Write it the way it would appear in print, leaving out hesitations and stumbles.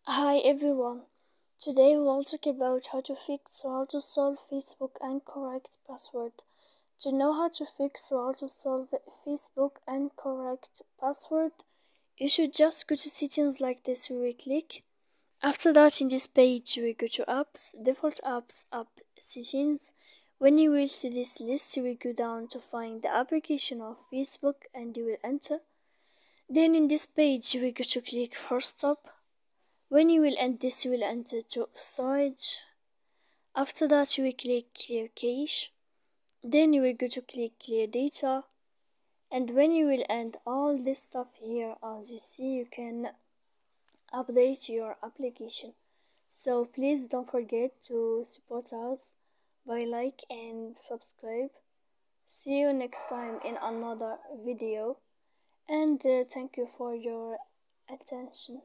Hi everyone. Today we will talk about how to fix or how to solve Facebook incorrect password. To know how to fix or how to solve Facebook incorrect password, you should just go to settings like this. We will click. After that, in this page, we go to apps, default apps, app settings. When you will see this list, you will go down to find the application of Facebook and you will enter. Then in this page, we go to click first stop. When you will end this, you will enter to storage. After that, you will click clear cache. Then you will go to click clear data. And when you will end all this stuff here, as you see, you can update your application. So please don't forget to support us by like and subscribe. See you next time in another video. And thank you for your attention.